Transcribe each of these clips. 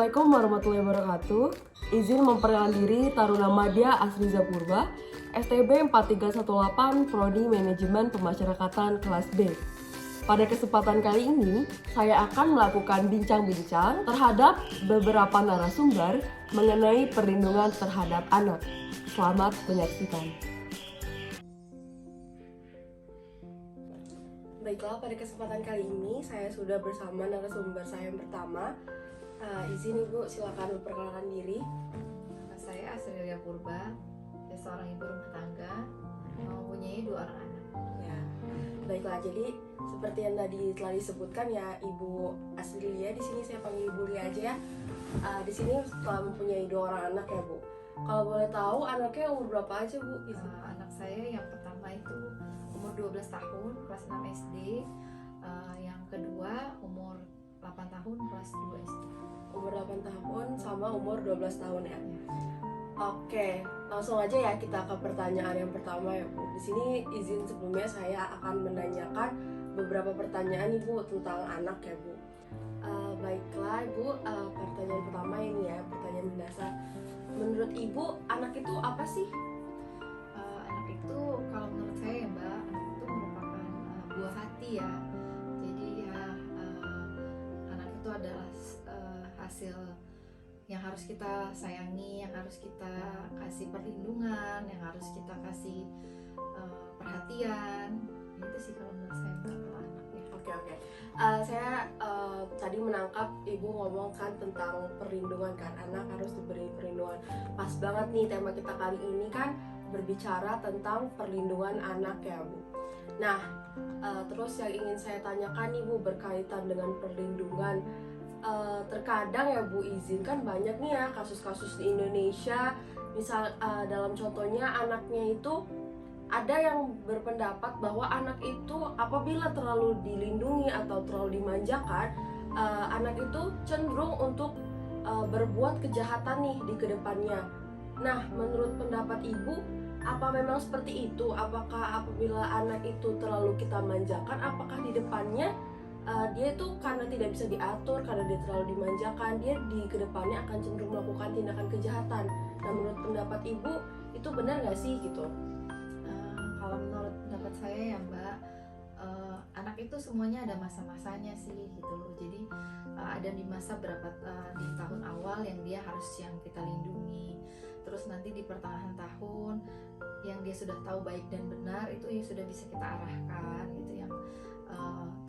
Assalamualaikum warahmatullahi wabarakatuh. Izin memperkenalkan diri Taruna Madya Asriza Purba, STB 4318 Prodi Manajemen Pemasyarakatan kelas B. Pada kesempatan kali ini, saya akan melakukan bincang-bincang terhadap beberapa narasumber mengenai perlindungan terhadap anak. Selamat menyaksikan. Baiklah, pada kesempatan kali ini saya sudah bersama narasumber saya yang pertama. Izin Ibu, silakan memperkenalkan diri. Saya Asriza Purba, saya seorang ibu rumah tangga, mempunyai 2 orang anak. Ya, baiklah. Jadi seperti yang tadi telah disebutkan ya, Ibu Asrilia, di sini saya panggil Ibu Lia aja ya. Di sini telah mempunyai 2 orang anak ya Bu. Kalau boleh tahu anaknya umur berapa aja Bu? Anak saya yang pertama itu umur 12 tahun, kelas 6 SD. Yang kedua umur 8 tahun, kelas 2 SD. Umur 8 tahun sama umur 12 tahun ya. Oke, langsung aja ya kita ke pertanyaan yang pertama ya Bu. Di sini izin sebelumnya saya akan menanyakan beberapa pertanyaan Ibu tentang anak ya Bu. Baiklah Ibu, pertanyaan pertama ini ya, pertanyaan mendasar. Menurut Ibu, anak itu apa sih? Anak itu kalau menurut saya ya Mbak, anak itu merupakan buah hati ya. Jadi ya anak itu adalah hasil yang harus kita sayangi, yang harus kita kasih perlindungan, yang harus kita kasih perhatian. Itu sih kalau menurut saya kalau anak ya. Oke. Saya tadi menangkap Ibu ngomong kan tentang perlindungan kan, anak harus diberi perlindungan. Pas banget nih tema kita kali ini kan berbicara tentang perlindungan anak ya Bu. Nah, terus yang ingin saya tanyakan nih Bu berkaitan dengan perlindungan. Terkadang ya Bu, izin kan banyak nih ya kasus-kasus di Indonesia. Misal dalam contohnya anaknya itu ada yang berpendapat bahwa anak itu apabila terlalu dilindungi atau terlalu dimanjakan, anak itu cenderung untuk berbuat kejahatan nih di kedepannya. Nah, menurut pendapat Ibu, apa memang seperti itu? Apakah apabila anak itu terlalu kita manjakan, apakah di depannya dia itu karena tidak bisa diatur, karena dia terlalu dimanjakan, dia di kedepannya akan cenderung melakukan tindakan kejahatan? Nah, menurut pendapat Ibu, itu benar nggak sih gitu? Kalau menurut pendapat saya ya Mbak, anak itu semuanya ada masa-masanya sih gitu loh. Jadi ada di masa di tahun awal yang dia harus yang kita lindungi. Terus nanti di pertengahan tahun yang dia sudah tahu baik dan benar, itu yang sudah bisa kita arahkan gitu, yang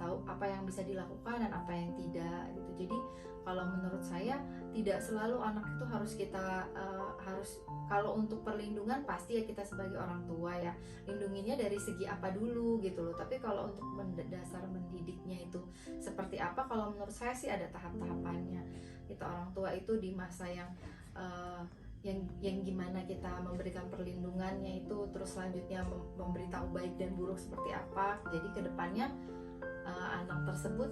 tahu apa yang bisa dilakukan dan apa yang tidak gitu. Jadi kalau menurut saya tidak selalu anak itu harus kita kalau untuk perlindungan pasti ya kita sebagai orang tua ya lindunginya dari segi apa dulu gitu loh. Tapi kalau untuk dasar mendidiknya itu seperti apa, kalau menurut saya sih ada tahap-tahapannya. Kita orang tua itu di masa yang gimana kita memberikan perlindungannya itu, terus selanjutnya memberitahu baik dan buruk seperti apa. Jadi kedepannya anak tersebut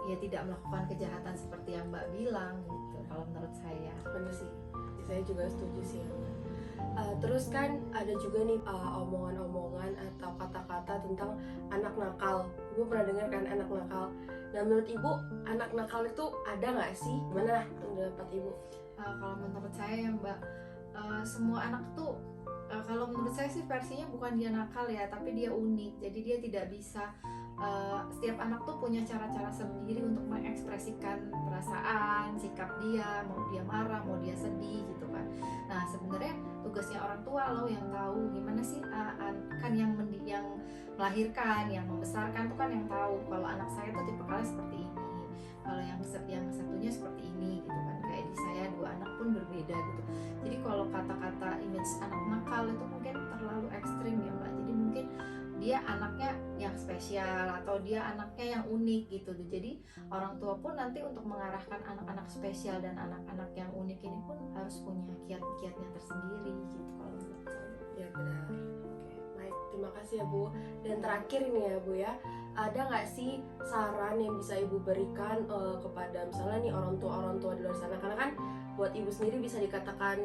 ya tidak melakukan kejahatan seperti yang Mbak bilang gitu. Kalau menurut saya benar sih, saya juga setuju sih. Terus kan ada juga nih omongan-omongan atau kata-kata tentang anak nakal. Ibu pernah dengar kan anak nakal? Nah, menurut Ibu anak nakal itu ada nggak sih? Gimana pendapat Ibu? Kalau menurut saya ya Mbak, semua anak tuh kalau menurut saya sih versinya bukan dia nakal ya, tapi dia unik. Jadi dia tidak bisa setiap anak tuh punya cara-cara sendiri untuk mengekspresikan perasaan, sikap dia, mau dia marah, mau dia sedih gitu kan. Nah sebenarnya tugasnya orang tua loh yang tahu gimana sih kan yang melahirkan, yang membesarkan tuh kan yang tahu kalau anak saya tuh tipikalnya seperti ini, kalau yang satunya seperti ini gitu kan. Kayak di saya 2 anak pun berbeda gitu. Jadi kalau kata-kata image anak nakal itu mungkin terlalu ekstrim ya Mbak. Jadi mungkin dia anaknya yang spesial atau dia anaknya yang unik gitu. Jadi orang tua pun nanti untuk mengarahkan anak-anak spesial dan anak-anak yang unik ini pun harus punya kiat-kiatnya tersendiri gitu kalau menurut saya. Ya benar. Oke, baik, terima kasih ya Bu. Dan terakhir ini ya Bu ya, ada nggak sih saran yang bisa Ibu berikan kepada misalnya nih orang tua di luar sana? Karena kan buat ibu sendiri bisa dikatakan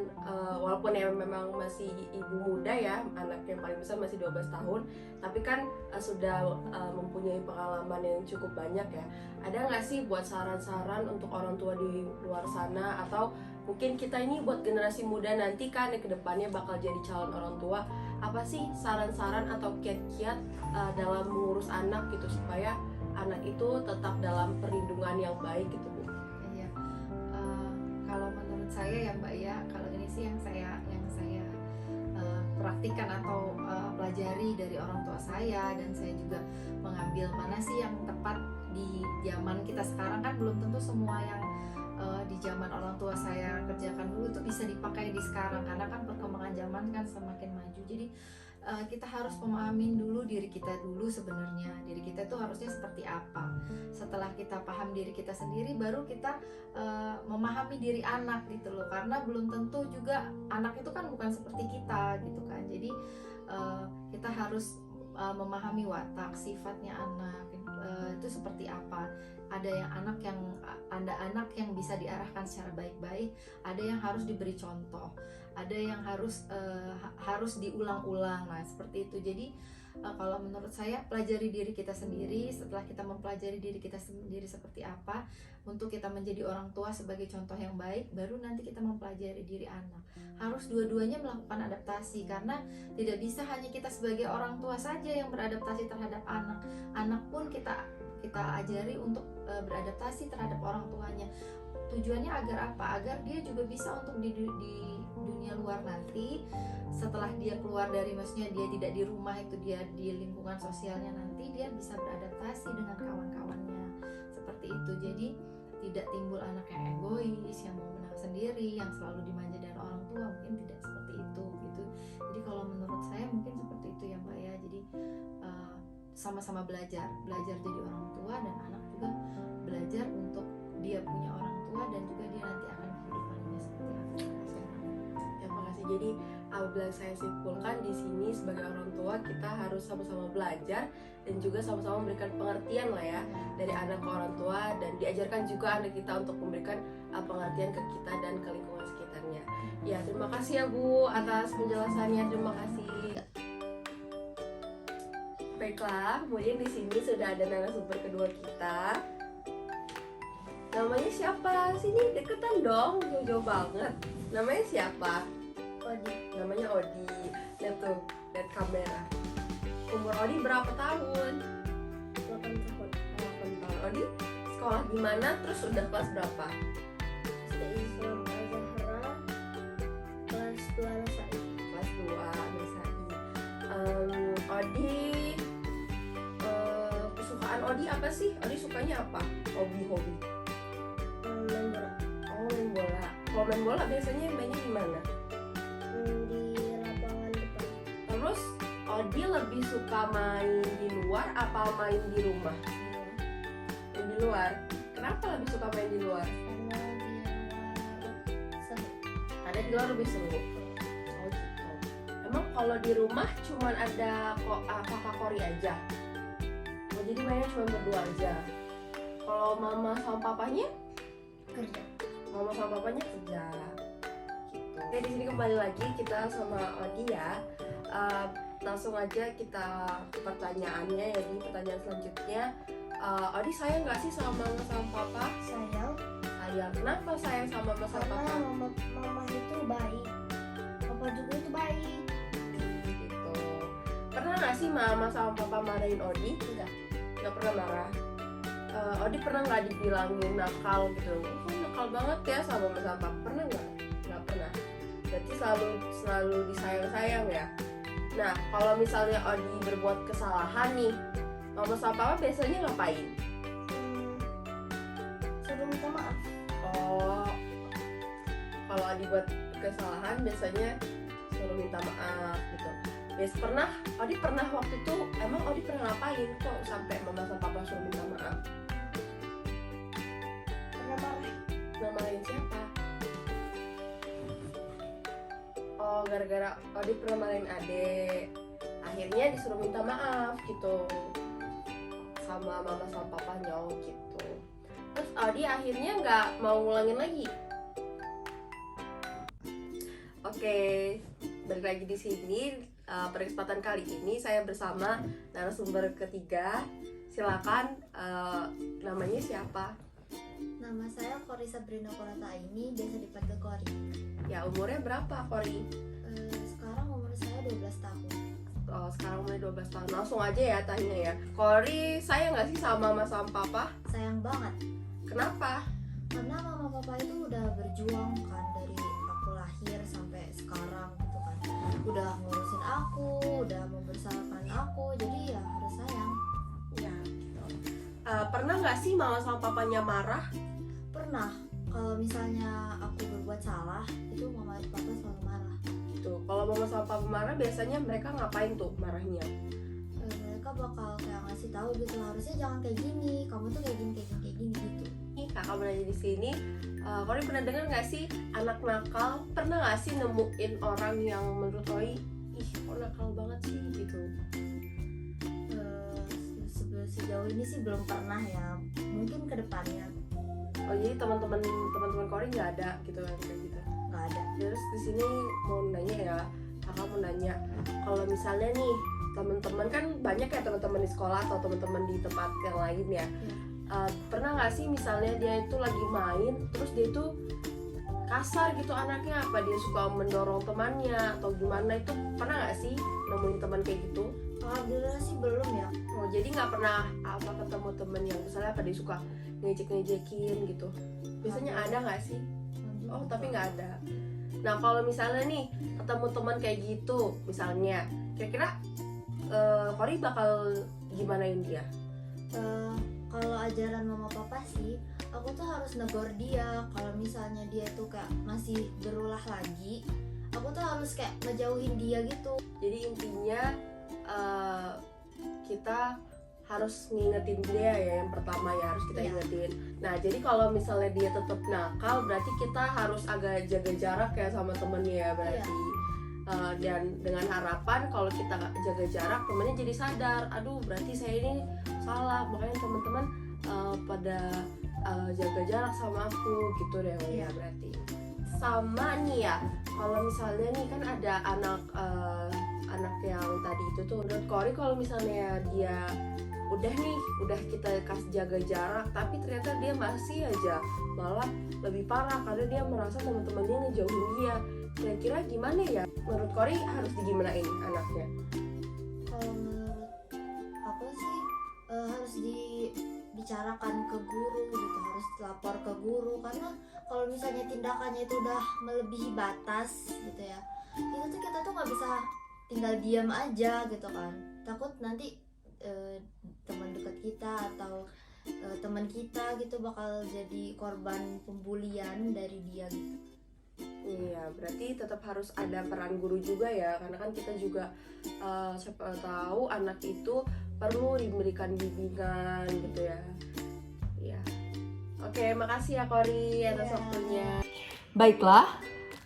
walaupun ya memang masih ibu muda ya, anak yang paling besar masih 12 tahun, tapi kan sudah mempunyai pengalaman yang cukup banyak ya. Ada nggak sih buat saran-saran untuk orang tua di luar sana, atau mungkin kita ini buat generasi muda nanti kan yang kedepannya bakal jadi calon orang tua, apa sih saran-saran atau kiat-kiat dalam mengurus anak gitu supaya anak itu tetap dalam perlindungan yang baik gitu Bu? Iya. Kalau menurut saya ya Mbak ya, kalau ini sih yang saya praktikkan atau pelajari dari orang tua saya, dan saya juga mengambil mana sih yang tepat di zaman kita sekarang. Kan belum tentu semua yang di zaman orang tua saya kerjakan dulu itu bisa dipakai di sekarang, karena kan perkembangan zaman kan semakin maju. Jadi kita harus memahami dulu diri kita dulu, sebenarnya diri kita itu harusnya seperti apa. Setelah kita paham diri kita sendiri, baru kita memahami diri anak gitu loh, karena belum tentu juga anak itu kan bukan seperti kita gitu kan. Jadi kita harus memahami watak sifatnya anak itu seperti apa. Ada anak yang bisa diarahkan secara baik-baik, ada yang harus diberi contoh, ada yang harus diulang-ulang. Nah seperti itu. Jadi kalau menurut saya, pelajari diri kita sendiri. Setelah kita mempelajari diri kita sendiri seperti apa, untuk kita menjadi orang tua sebagai contoh yang baik, baru nanti kita mempelajari diri anak. Harus dua-duanya melakukan adaptasi, karena tidak bisa hanya kita sebagai orang tua saja yang beradaptasi terhadap anak. Anak pun kita ajari untuk beradaptasi terhadap orang tuanya. Tujuannya agar apa? Agar dia juga bisa untuk di dunia luar nanti, setelah dia keluar dari, maksudnya dia tidak di rumah, itu dia di lingkungan sosialnya, nanti dia bisa beradaptasi dengan kawan-kawannya seperti itu. Jadi tidak timbul anak yang egois, yang mau menang sendiri, yang selalu dimanja dari orang tua. Mungkin tidak seperti itu gitu. Jadi kalau menurut saya mungkin seperti itu ya Mbak ya. Jadi sama-sama belajar jadi orang tua, dan anak juga belajar untuk dia punya orang tua, dan juga dia nanti akan kehidupannya seperti apa. Ya, makasih. Jadi apabila saya simpulkan di sini, sebagai orang tua kita harus sama-sama belajar dan juga sama-sama memberikan pengertian lah ya, dari anak ke orang tua, dan diajarkan juga anak kita untuk memberikan pengertian ke kita dan ke lingkungan sekitarnya. Ya, terima kasih ya Bu atas penjelasannya. Terima kasih. Baiklah, kemudian di sini sudah ada narasumber kedua kita. Namanya siapa? Sini deketan dong, jauh-jauh banget. Namanya siapa? Odi. Namanya Odi. Lihat tuh, lihat kamera. Umur Odi berapa tahun? 8 tahun. 8 tahun. Odi sekolah di mana? Terus udah kelas berapa? SD Islam Al-Zahra kelas 2 Nasai. Kelas 2 Nasai. Odi, kesukaan Odi apa sih? Odi sukanya apa? Hobi-hobi. Main bola. Oh, main bola. Kalau main bola biasanya mainnya di mana? Di lapangan depan. Terus Odi lebih suka main di luar apa main di rumah? Main di luar. Kenapa lebih suka main di luar? Karena di luar seru. Karena di luar lebih seru. Oh gitu. Emang kalau di rumah cuman ada kakak Kori aja? Oh, jadi mainnya cuma berdua aja. Kalau mama sama papanya? Kerja. Mama sama papanya kerja. Gitu. Oke, di sini kembali lagi kita sama Odi ya. Langsung aja kita ke pertanyaannya ya. Di pertanyaan selanjutnya, Odi sayang nggak sih sama mama sama papa? Sayang. Sayang. Kenapa sayang sama mama sama Karena papa? mama itu baik. Papa juga itu baik. Gitu. Pernah nggak sih mama sama papa marahin Odi? Enggak. Nggak pernah marah. Odi pernah nggak dibilangin nakal gitu? Oh, nakal banget ya sama mama sama papa. Pernah nggak? Nggak pernah. Berarti selalu disayang-sayang ya. Nah, kalau misalnya Odi berbuat kesalahan nih, mama sama papa biasanya ngapain? Suruh minta maaf. Oh, kalau Odi buat kesalahan biasanya suruh minta maaf gitu. Odi pernah waktu itu, emang Odi pernah ngapain kok sampai mama sama papa suruh minta maaf? Pernah marah. Marahin siapa? Oh, gara-gara Odi pernah marahin adek, akhirnya disuruh minta maaf gitu sama mama sama papanya. Oh gitu. Terus Odi akhirnya nggak mau ngulangin lagi? Oke, balik lagi di sini. Pada kesempatan kali ini saya bersama narasumber ketiga. Silakan, namanya siapa? Nama saya Kori Sabrina Korata ini, biasa dipanggil Kori. Ya, umurnya berapa, Kori? Sekarang umur saya 12 tahun. Oh, sekarang umurnya 12 tahun. Langsung aja ya tanya ya. Kori, sayang nggak sih sama mama sama papa? Sayang banget, Kenapa? karena mama papa itu udah berjuang kan dari aku lahir sampai sekarang gitu kan. Udah ngurusin aku, udah membesarkan aku, jadi ya harus sayang. Ya, gitu. Pernah nggak sih mama sama papanya marah? Pernah, kalau misalnya aku berbuat salah, itu mama papa selalu marah. Gitu. Kalau mama sama papa marah, biasanya mereka ngapain tuh marahnya? Mereka bakal kayak ngasih tahu gitu, harusnya jangan kayak gini, kamu tuh kayak gini gitu. Nih, kakak berada di sini. Kori pernah dengar nggak sih anak nakal? Pernah nggak sih nemuin orang yang menurut Kori, ih kok nakal banget sih gitu? Sejauh ini sih belum pernah ya, mungkin kedepannya Oh, jadi teman-teman Kori nggak ada gitu kan kayak gitu? nggak ada. Terus di sini mau nanya ya, kakak mau nanya, kalau misalnya nih teman-teman kan banyak ya teman-teman di sekolah atau teman-teman di tempat yang lain ya. Pernah nggak sih misalnya dia itu lagi main, terus dia itu kasar gitu anaknya, apa dia suka mendorong temannya atau gimana, itu pernah nggak sih nemuin teman kayak gitu? Alhamdulillah sih belum ya. Oh, jadi nggak pernah apa ketemu temen yang misalnya apa dia suka ngejek-ngejekin gitu? Biasanya ada nggak sih? Oh, tapi nggak ada. Nah, kalau misalnya nih ketemu teman kayak gitu, misalnya, kira-kira Kori bakal gimanain dia? Kalau ajaran mama papa sih, aku tuh harus negor dia. Kalau misalnya dia tuh kayak masih berulah lagi, aku tuh harus kayak ngejauhin dia gitu. Jadi intinya kita harus ngingetin dia ya, yang pertama ya harus kita Iya. ingetin. Nah, jadi kalau misalnya dia tetap nakal, berarti kita harus agak jaga jarak ya sama temennya ya berarti. Dan dengan harapan kalau kita jaga jarak, temennya jadi sadar, aduh berarti saya ini salah, makanya teman-teman pada jaga jarak sama aku gitu deh ya berarti. Sama nih ya, kalau misalnya nih kan ada anak yang tadi itu tuh, menurut Kori kalau misalnya dia udah kita kasih jaga jarak, tapi ternyata dia masih aja malah lebih parah karena dia merasa teman-temannya ngejauhin dia. Kira-kira gimana ya? Menurut Kori harus digimanain anaknya? Kalau menurut aku sih harus dibicarakan ke guru gitu, harus lapor ke guru, karena kalau misalnya tindakannya itu udah melebihi batas gitu ya, kita tuh nggak bisa tinggal diam aja gitu kan. Takut nanti teman dekat kita atau teman kita gitu bakal jadi korban pembulian dari dia gitu. Iya, berarti tetap harus ada peran guru juga ya, karena kan kita juga siapa tahu anak itu perlu diberikan bimbingan gitu ya. Iya. Oke, makasih ya Kori atas waktunya. Baiklah,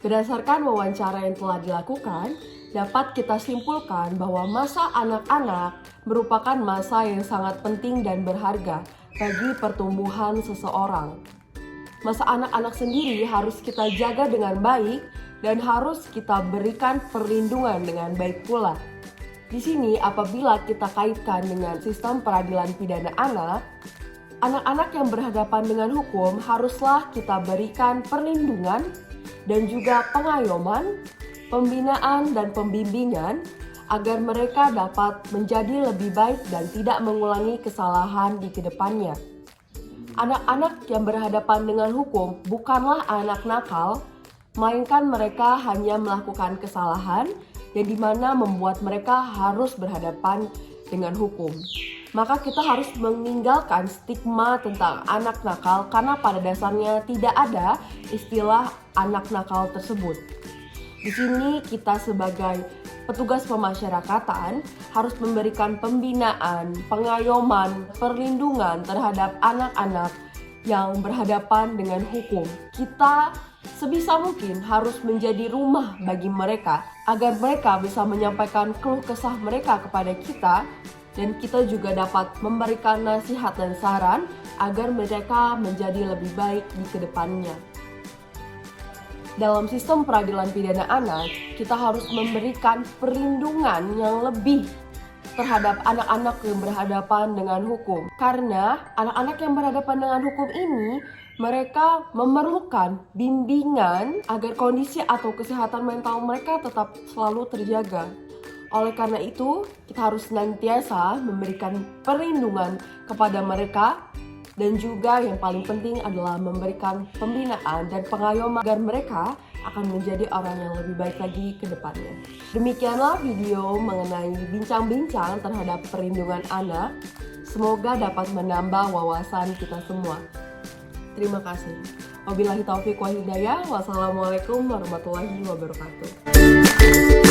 berdasarkan wawancara yang telah dilakukan, dapat kita simpulkan bahwa masa anak-anak merupakan masa yang sangat penting dan berharga bagi pertumbuhan seseorang. Masa anak-anak sendiri harus kita jaga dengan baik dan harus kita berikan perlindungan dengan baik pula. Di sini apabila kita kaitkan dengan sistem peradilan pidana anak, anak-anak yang berhadapan dengan hukum haruslah kita berikan perlindungan dan juga pengayoman, pembinaan dan pembimbingan agar mereka dapat menjadi lebih baik dan tidak mengulangi kesalahan di kedepannya. Anak-anak yang berhadapan dengan hukum bukanlah anak nakal, melainkan mereka hanya melakukan kesalahan yang dimana membuat mereka harus berhadapan dengan hukum. Maka kita harus meninggalkan stigma tentang anak nakal karena pada dasarnya tidak ada istilah anak nakal tersebut. Di sini kita sebagai petugas pemasyarakatan harus memberikan pembinaan, pengayoman, perlindungan terhadap anak-anak yang berhadapan dengan hukum. Kita sebisa mungkin harus menjadi rumah bagi mereka agar mereka bisa menyampaikan keluh kesah mereka kepada kita, dan kita juga dapat memberikan nasihat dan saran agar mereka menjadi lebih baik di kedepannya. dalam sistem peradilan pidana anak, kita harus memberikan perlindungan yang lebih terhadap anak-anak yang berhadapan dengan hukum. Karena anak-anak yang berhadapan dengan hukum ini, mereka memerlukan bimbingan agar kondisi atau kesehatan mental mereka tetap selalu terjaga. Oleh karena itu, kita harus senantiasa memberikan perlindungan kepada mereka, dan juga yang paling penting adalah memberikan pembinaan dan pengayoman agar mereka akan menjadi orang yang lebih baik lagi ke depannya. Demikianlah video mengenai bincang-bincang terhadap perlindungan anak. Semoga dapat menambah wawasan kita semua. Terima kasih. Wabillahi taufiq wal hidayah. Wassalamualaikum warahmatullahi wabarakatuh.